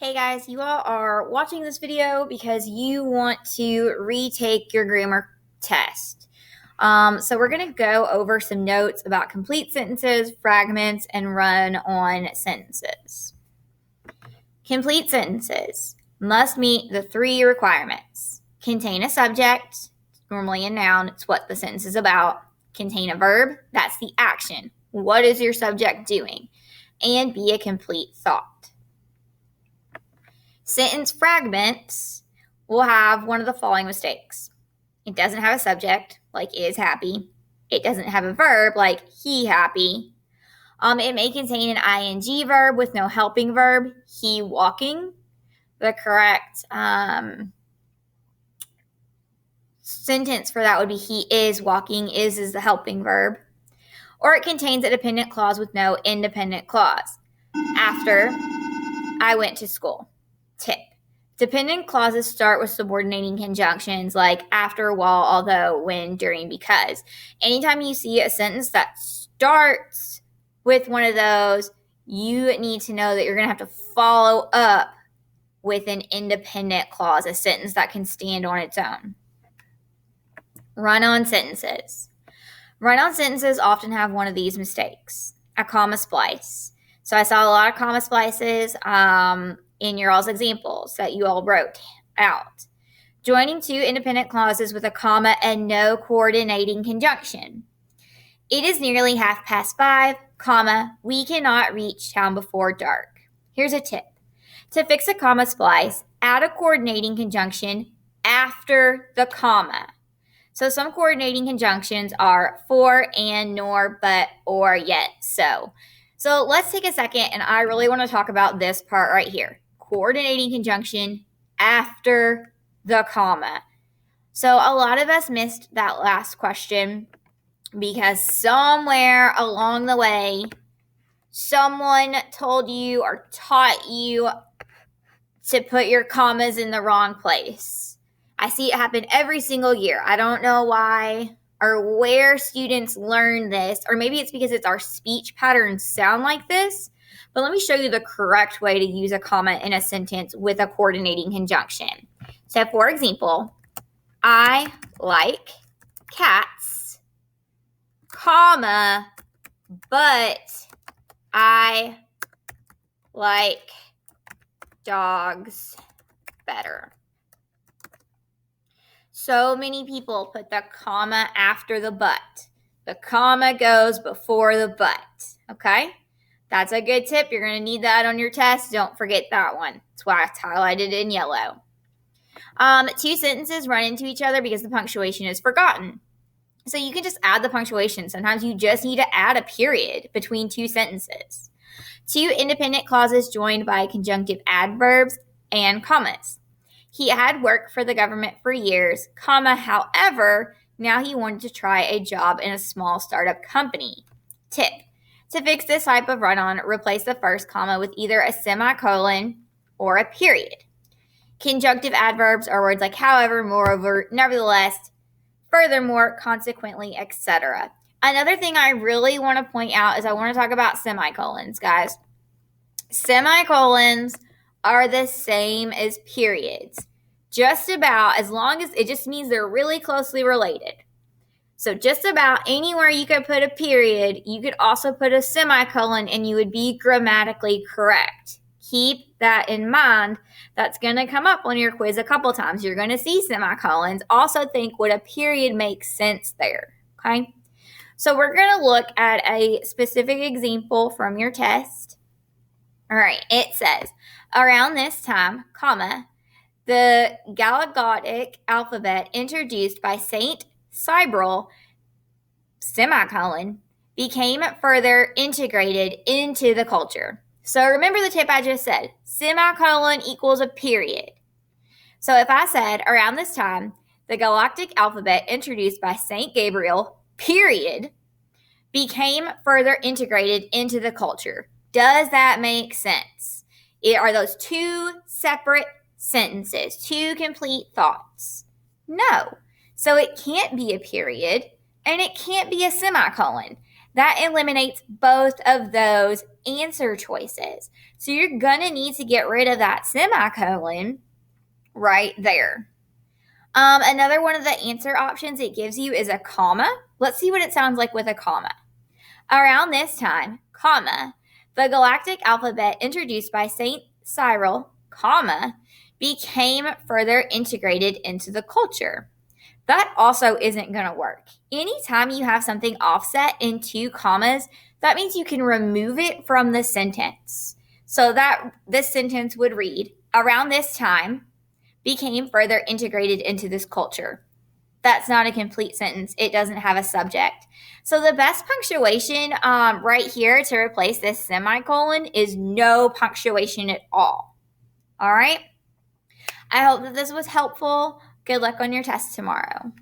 Hey guys, you all are watching this video because you want to retake your grammar test. So we're going to go over some notes about complete sentences, fragments, and run-on sentences. Complete sentences must meet the three requirements. Contain a subject, normally a noun, it's what the sentence is about. Contain a verb, that's the action. What is your subject doing? And be a complete thought. Sentence fragments will have one of the following mistakes. It doesn't have a subject, like is happy. It doesn't have a verb, like he happy. It may contain an ing verb with no helping verb, he walking. The correct sentence for that would be he is walking. Is the helping verb. Or it contains a dependent clause with no independent clause. After I went to school. Tip. Dependent clauses start with subordinating conjunctions like after, while, although, when, during, because. Anytime you see a sentence that starts with one of those, you need to know that you're going to have to follow up with an independent clause, a sentence that can stand on its own. Run-on sentences. Run-on sentences often have one of these mistakes, a comma splice. So I saw a lot of comma splices in your all's examples that you all wrote out. Joining two independent clauses with a comma and no coordinating conjunction. It is nearly 5:30, comma, we cannot reach town before dark. Here's a tip. To fix a comma splice, add a coordinating conjunction after the comma. So some coordinating conjunctions are for, and, nor, but, or, yet, so. So let's take a second, and I really want to talk about this part right here. Coordinating conjunction after the comma. So a lot of us missed that last question because somewhere along the way, someone told you or taught you to put your commas in the wrong place. I see it happen every single year. I don't know why or where students learn this, or maybe it's because our speech patterns sound like this, but let me show you the correct way to use a comma in a sentence with a coordinating conjunction. So for example, I like cats, comma, but I like dogs better. So many people put the comma after the but. The comma goes before the but, okay? That's a good tip. You're going to need that on your test. Don't forget that one. That's why it's highlighted in yellow. Two sentences run into each other because the punctuation is forgotten. So you can just add the punctuation. Sometimes you just need to add a period between two sentences. Two independent clauses joined by conjunctive adverbs and commas. He had worked for the government for years, comma, however, now he wanted to try a job in a small startup company. Tip. To fix this type of run-on, replace the first comma with either a semicolon or a period. Conjunctive adverbs are words like however, moreover, nevertheless, furthermore, consequently, etc. Another thing I really want to point out is I want to talk about semicolons, guys. Semicolons are the same as periods. Just about, as long as it just means they're really closely related. So just about anywhere you could put a period, you could also put a semicolon and you would be grammatically correct. Keep that in mind. That's going to come up on your quiz a couple times. You're going to see semicolons. Also think would a period make sense there, okay? So we're going to look at a specific example from your test. All right, it says, around this time, comma, the Galactic alphabet introduced by Saint Cyril, semicolon, became further integrated into the culture. So remember the tip I just said, semicolon equals a period. So if I said, around this time, the Galactic alphabet introduced by Saint Gabriel, period, became further integrated into the culture. Does that make sense? Are those two separate sentences, two complete thoughts? No. So it can't be a period and it can't be a semicolon. That eliminates both of those answer choices. So you're going to need to get rid of that semicolon right there. Another one of the answer options it gives you is a comma. Let's see what it sounds like with a comma. Around this time, comma, the galactic alphabet introduced by Saint Cyril, comma, became further integrated into the culture. That also isn't going to work. Anytime you have something offset in 2 commas, that means you can remove it from the sentence. So that this sentence would read, around this time, became further integrated into this culture. That's not a complete sentence. It doesn't have a subject. So the best punctuation right here to replace this semicolon is no punctuation at all. All right? I hope that this was helpful. Good luck on your test tomorrow.